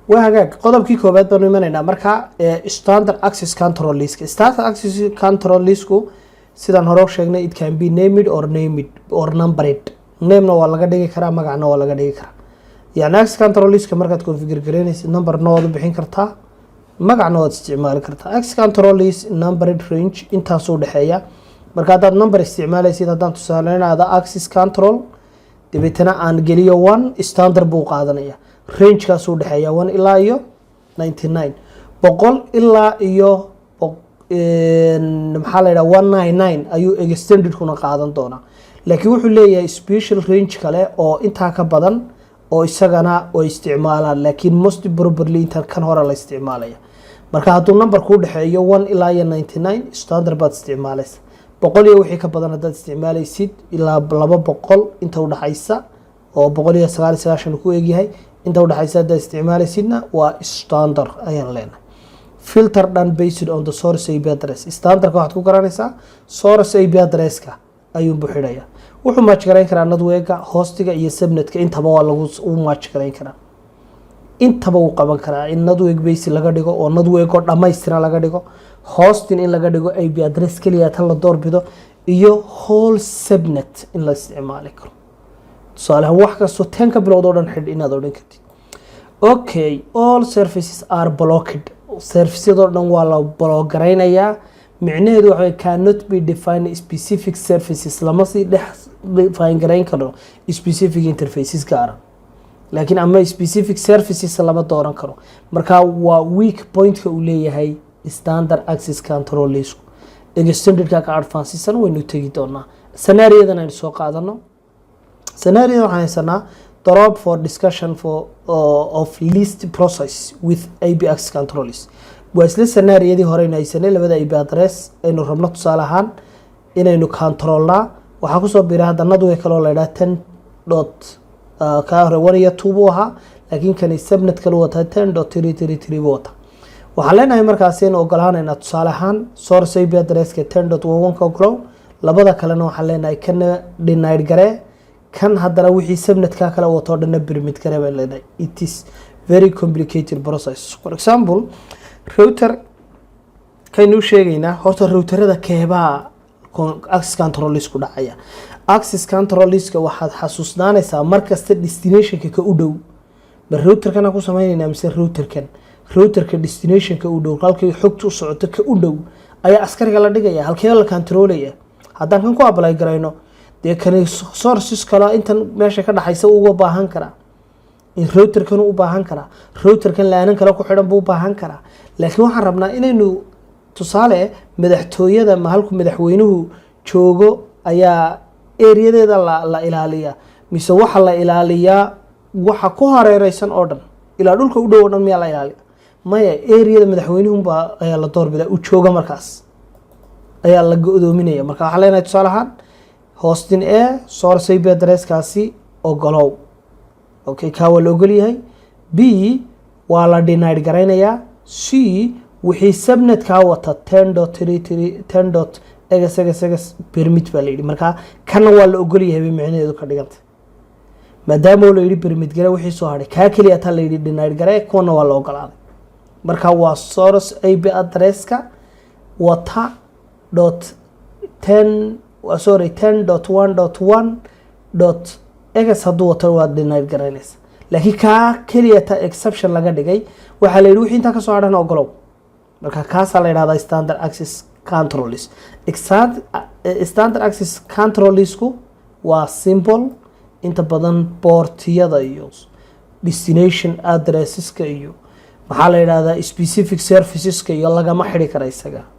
وهاجاك قدام كي كوبات بنو يمنينا مركا standard access control list standard access control list ko sidaan hore u sheegnay it can be named or numbered name na waa laga dhigi karaa magacna waa laga dhigi karaa yani access control list markaad configure gareynaysid number na waad bixin kartaa magacna waad isticmaali kartaa access control list numbered range intaas u dhaxeeya marka hadaad number isticmaalaysid hadaan tusaaleynaada access control dibetana aan geliyo 1 standard buu qaadanaya range kaas u dhaxeeya 1 ilaa iyo 99 boqol ilaa iyo maxaa la yiraahdaa 199 ayuu extended kuna qaadan doona laakiin wuxuu leeyahay special range kale oo inta ka badan oo isagana oo isticmaalaan laakiin most probably inta kan hore la isticmaalaya marka haduu number ku dhaxeeyo 1 ilaa iyo 99 standard baad isticmaalaysa boqol iyo wixii ka badan hadaad isticmaalaysid ilaa 200 inta u dhaxaysa oo 199 ku eegyahay inta u dhaxaysa hadaad isticmaalaysidna waa standard ayaan leenahay filter done based on the source IP address standard waxaad ku garanaysaa source IP address-ka ayuu buuxinaya wuxuu match gareyn karaa network-ga hostiga iyo subnet-ka intaba waa lagu match gareyn karaa intaba uu qaban karaa in network base laga dhigo oo network oo dhameystiran laga dhigo hosting in laga dhigo IP address kaliya tan la doorbido iyo whole subnet in la isticmaali karo tusaalahan wax kastoo 10 ka bilowd oo dhan xidh inaad odhan kartid okay all services are blocked services oo dhan waa la block gareynayaa micnaheedu waxa cannot be defined specific services lama si define gareyn karo specific interfaces gaar laakiin ama specific services lama dooran karo marka waa weak point ka uu leeyahay standard access control list extended ka advanced waynu tagi doonaa scenario-dan aynu soo qaadano scenario waxaan haysanaa drop for discussion of list process with IP access control list waa isla scenario-yadii hore aynu haysanay labada IP address aynu rabno tusaale ahaan inaynu controlnaa waxaa kusoo biiray hadda network kale oo la yidhaha 10 ka hore 1 iyo 2 buu ahaa laakiin kan subnet kale wata 10.333 buu wata waxaan leenahay markaas in ogolaanayna tusaale ahaan source IP address-ka 10.11 ka ogolow labada kalena waxaan leenahay kana denied garee kan haddana wixii subnet-ka kale wato dhanna permit garee baan leenahay it is very complicated process for example router kaynu sheegaynaa horta routerada keebaa access control list ku dhacaya access control list waxaad xasuusnaanaysaa markasta destination-ka ka u dhow ma router-kana ku sameeynayna mise router-ka destination-ka u dhow halkii xogtu u socoto ka u dhow ayaa askariga la dhigaya halkee la controlaya haddaan kan ku apply garayno dee kan sources kale intan meesha ka dhaxaysa uga baahan karaa in router-kan u baahan karaa router-kan laanan kale ku xidhan buu baahan karaa laakiin waxaan rabnaa inaynu tusaale madaxtooyada ma halku madaxweynuhu joogo ayaa area-deeda la ilaaliyaa mise waxa la ilaaliyaa waxa ku hareeraysan oo dhan ilaa dhulka u dhow oo dhan miyaa la ilaaliya maya area-da madaxweynuhu ayaa la doorbidaa u jooga markaas ayaa la go'doominaya marka waxaa leenahay tusaale ahaan hosting a source IP address-kaasi ogolow okay ka waa la ogol yahay b waa la denied gareynayaa c wixii subnet ka wata 10.33 permit baa la yidhi marka kana waa la ogol yahay micnaheedu ka dhiganta maadaama la yidhi permit gare wixii soo hadhay kaa kaliya taa la yidhi denied gare kuna waa la ogolaaday marka waa source IP address-ka wata .10.1.1. hadduu wato waa denied garaynaysa laakiin kaa kaliya ta exception laga dhigay waxaa la yidhi wixii intaa kasoo hadhana ogolow marka kaasaa la yidhahdaa standard access control list standard access control listku waa simple inta badan boortiyada iyo destination addresseska iyo maxaa la yidhahdaa specific serviceska iyo lagama xidhi kara isaga